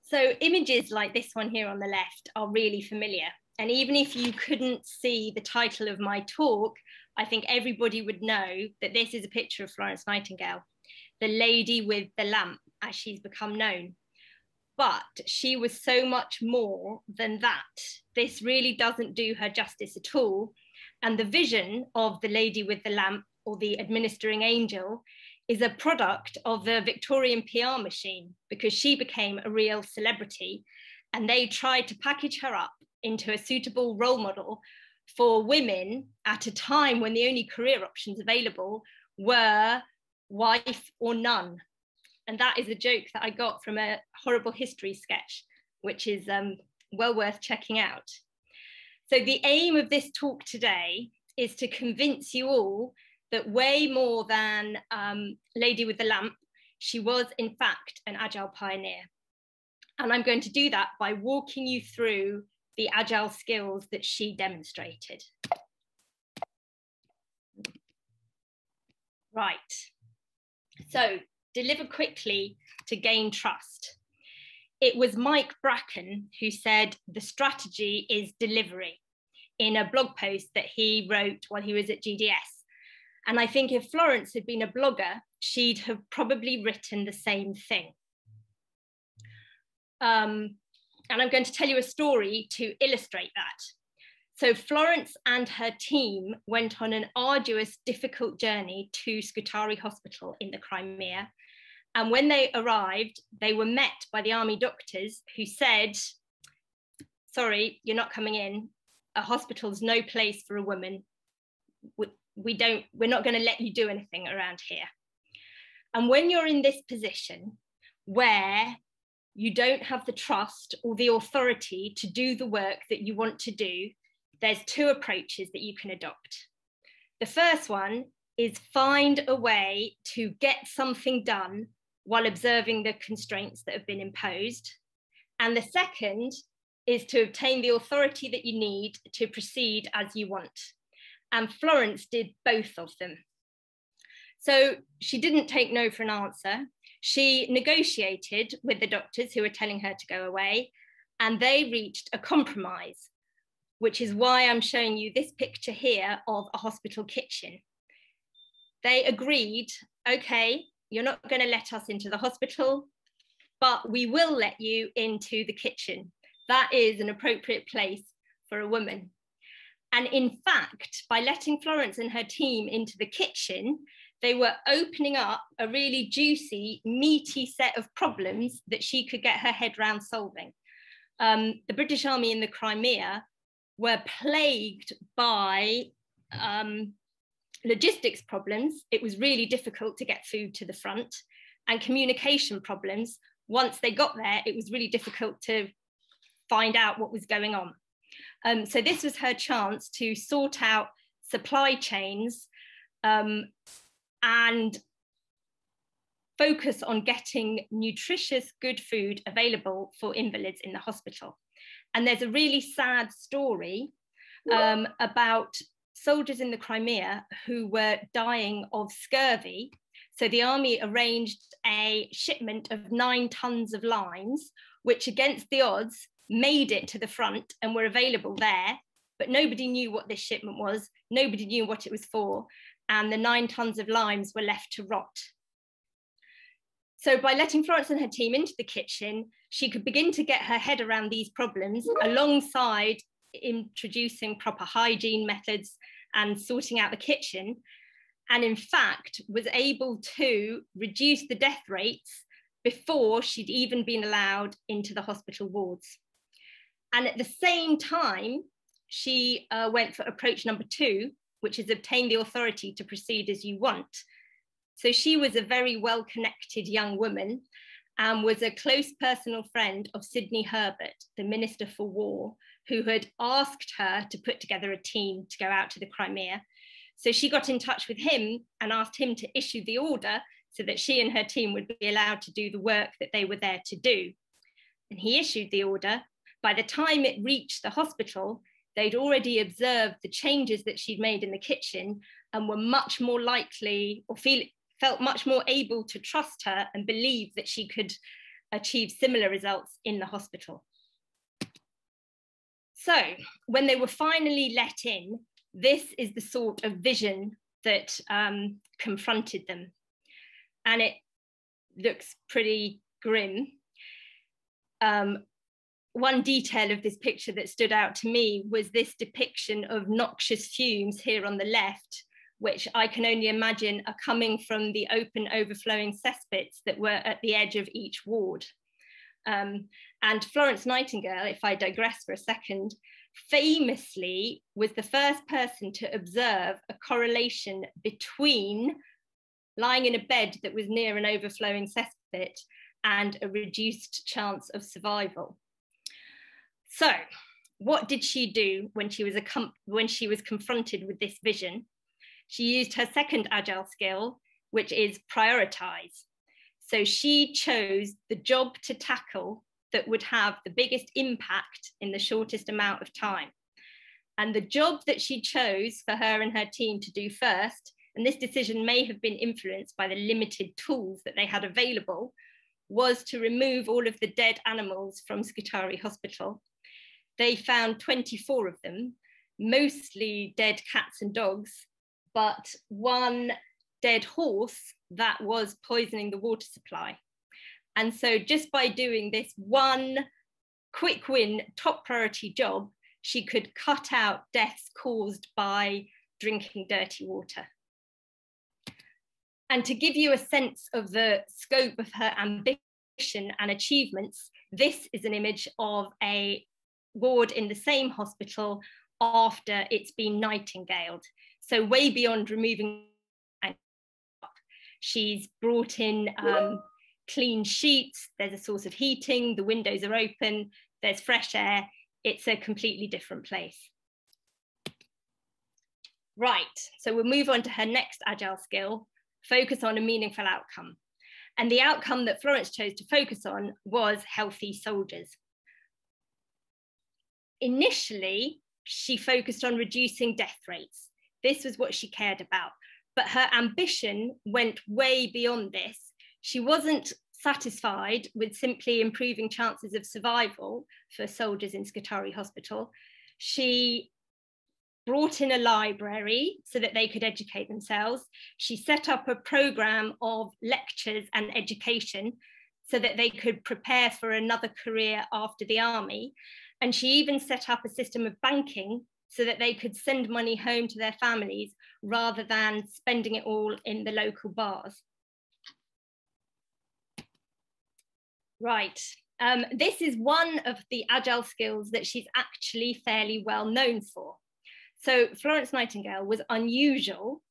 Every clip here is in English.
So images like this one here on the left are really familiar. And even if you couldn't see the title of my talk, I think everybody would know that this is a picture of Florence Nightingale, the lady with the lamp, as she's become known. But she was so much more than that. This really doesn't do her justice at all. And the vision of the lady with the lamp, or the administering angel, is a product of the Victorian PR machine, because she became a real celebrity and they tried to package her up into a suitable role model for women at a time when the only career options available were wife or nun. And that is a joke that I got from a horrible history sketch, which is well worth checking out. So the aim of this talk today is to convince you all that way more than Lady with the Lamp, she was in fact an Agile pioneer. And I'm going to do that by walking you through the Agile skills that she demonstrated. Right, so deliver quickly to gain trust. It was Mike Bracken who said the strategy is delivery in a blog post that he wrote while he was at GDS. And I think if Florence had been a blogger, she'd have probably written the same thing. And I'm going to tell you a story to illustrate that. So Florence and her team went on an arduous, difficult journey to Scutari Hospital in the Crimea. And when they arrived, they were met by the army doctors who said, sorry, you're not coming in. A hospital's no place for a woman. We're not going to let you do anything around here. And when you're in this position where you don't have the trust or the authority to do the work that you want to do, there's two approaches that you can adopt. The first one is find a way to get something done while observing the constraints that have been imposed. And the second is to obtain the authority that you need to proceed as you want. And Florence did both of them. So she didn't take no for an answer. She negotiated with the doctors who were telling her to go away, and they reached a compromise, which is why I'm showing you this picture here of a hospital kitchen. They agreed, okay, you're not going to let us into the hospital, but we will let you into the kitchen. That is an appropriate place for a woman. And in fact, by letting Florence and her team into the kitchen, they were opening up a really juicy, meaty set of problems that she could get her head around solving. The British Army in the Crimea were plagued by logistics problems. It was really difficult to get food to the front, and communication problems. Once they got there, it was really difficult to find out what was going on. So this was her chance to sort out supply chains and focus on getting nutritious, good food available for invalids in the hospital. And there's a really sad story about soldiers in the Crimea who were dying of scurvy. So the army arranged a shipment of 9 tons of limes, which against the odds made it to the front and were available there, but nobody knew what this shipment was, nobody knew what it was for, and the 9 tons of limes were left to rot. So by letting Florence and her team into the kitchen, she could begin to get her head around these problems alongside introducing proper hygiene methods and sorting out the kitchen, and in fact was able to reduce the death rates before she'd even been allowed into the hospital wards. And at the same time, she went for approach number 2, which is obtain the authority to proceed as you want. So she was a very well-connected young woman and was a close personal friend of Sidney Herbert, the Minister for War, who had asked her to put together a team to go out to the Crimea. So she got in touch with him and asked him to issue the order so that she and her team would be allowed to do the work that they were there to do. And he issued the order. By the time it reached the hospital, they'd already observed the changes that she'd made in the kitchen and were much more likely, or felt much more able to trust her and believe that she could achieve similar results in the hospital. So when they were finally let in, this is the sort of vision that confronted them. And it looks pretty grim. One detail of this picture that stood out to me was this depiction of noxious fumes here on the left, which I can only imagine are coming from the open overflowing cesspits that were at the edge of each ward. And Florence Nightingale, if I digress for a second, famously was the first person to observe a correlation between lying in a bed that was near an overflowing cesspit and a reduced chance of survival. So what did she do when she was confronted with this vision? She used her second Agile skill, which is prioritize. So she chose the job to tackle that would have the biggest impact in the shortest amount of time. And the job that she chose for her and her team to do first, and this decision may have been influenced by the limited tools that they had available, was to remove all of the dead animals from Scutari Hospital. They found 24 of them, mostly dead cats and dogs, but one dead horse that was poisoning the water supply. And so just by doing this one quick win, top priority job, she could cut out deaths caused by drinking dirty water. And to give you a sense of the scope of her ambition and achievements, this is an image of a ward in the same hospital after it's been nightingaled. So way beyond removing, she's brought in clean sheets, there's a source of heating, the windows are open, there's fresh air, it's a completely different place. Right, so we'll move on to her next Agile skill, focus on a meaningful outcome. And the outcome that Florence chose to focus on was healthy soldiers. Initially, she focused on reducing death rates. This was what she cared about, but her ambition went way beyond this. She wasn't satisfied with simply improving chances of survival for soldiers in Scutari Hospital. She brought in a library so that they could educate themselves. She set up a program of lectures and education so that they could prepare for another career after the army. And she even set up a system of banking so that they could send money home to their families rather than spending it all in the local bars. Right, this is one of the Agile skills that she's actually fairly well known for. So Florence Nightingale was unusual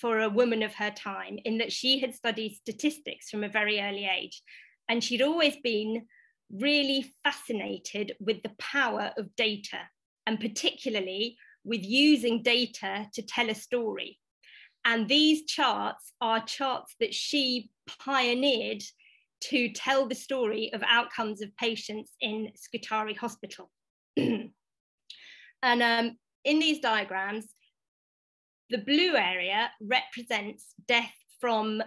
for a woman of her time in that she had studied statistics from a very early age, and she'd always been really fascinated with the power of data, and particularly with using data to tell a story. And these charts are charts that she pioneered to tell the story of outcomes of patients in Scutari Hospital. And in these diagrams, the blue area represents death from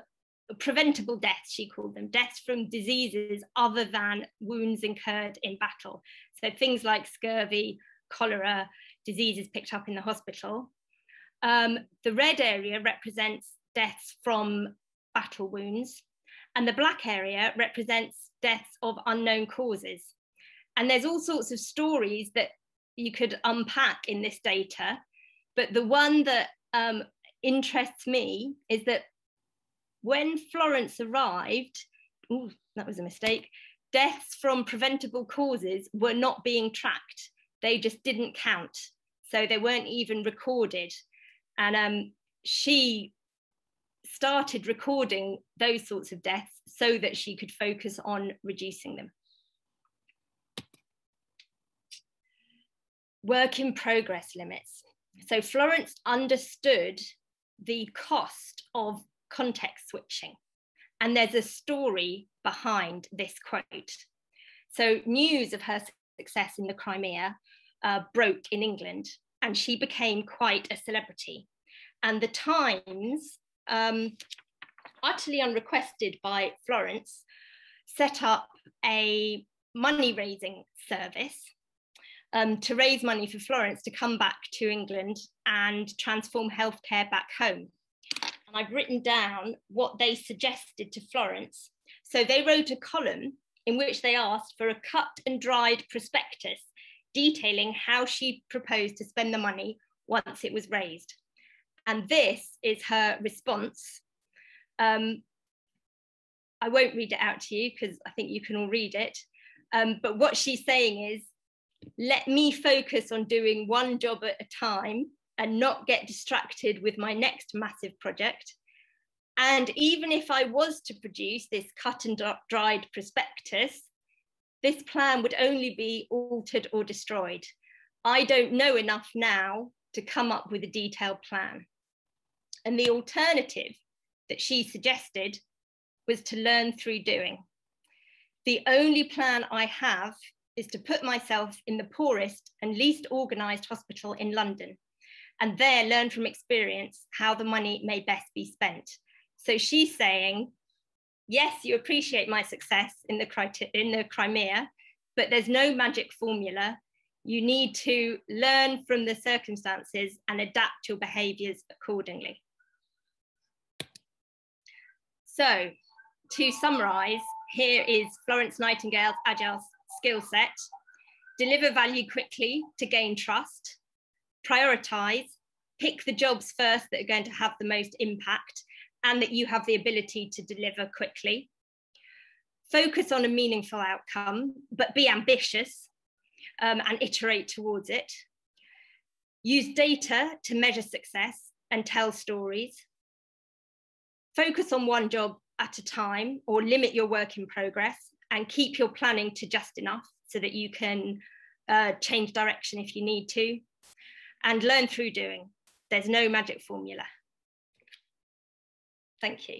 preventable deaths, she called them, deaths from diseases other than wounds incurred in battle. So things like scurvy, cholera, diseases picked up in the hospital. The red area represents deaths from battle wounds, and the black area represents deaths of unknown causes. And there's all sorts of stories that you could unpack in this data, but the one that interests me is that when Florence arrived, ooh, that was a mistake, deaths from preventable causes were not being tracked. They just didn't count. So they weren't even recorded. And she started recording those sorts of deaths so that she could focus on reducing them. Work in progress limits. So Florence understood the cost of context switching. And there's a story behind this quote. So news of her success in the Crimea broke in England, and she became quite a celebrity. And the Times, utterly unrequested by Florence, set up a money raising service to raise money for Florence to come back to England and transform healthcare back home. And I've written down what they suggested to Florence. So they wrote a column in which they asked for a cut and dried prospectus detailing how she proposed to spend the money once it was raised. And this is her response. I won't read it out to you because I think you can all read it. But what she's saying is, let me focus on doing one job at a time and not get distracted with my next massive project. And even if I was to produce this cut and dried prospectus, this plan would only be altered or destroyed. I don't know enough now to come up with a detailed plan. And the alternative that she suggested was to learn through doing. The only plan I have is to put myself in the poorest and least organised hospital in London, and there learn from experience how the money may best be spent. So she's saying, yes, you appreciate my success in the Crimea, but there's no magic formula. You need to learn from the circumstances and adapt your behaviours accordingly. So to summarise, here is Florence Nightingale's Agile skill set: deliver value quickly to gain trust, prioritise, pick the jobs first that are going to have the most impact and that you have the ability to deliver quickly. Focus on a meaningful outcome, but be ambitious and iterate towards it. Use data to measure success and tell stories. Focus on one job at a time or limit your work in progress, and keep your planning to just enough so that you can change direction if you need to. And learn through doing. There's no magic formula. Thank you.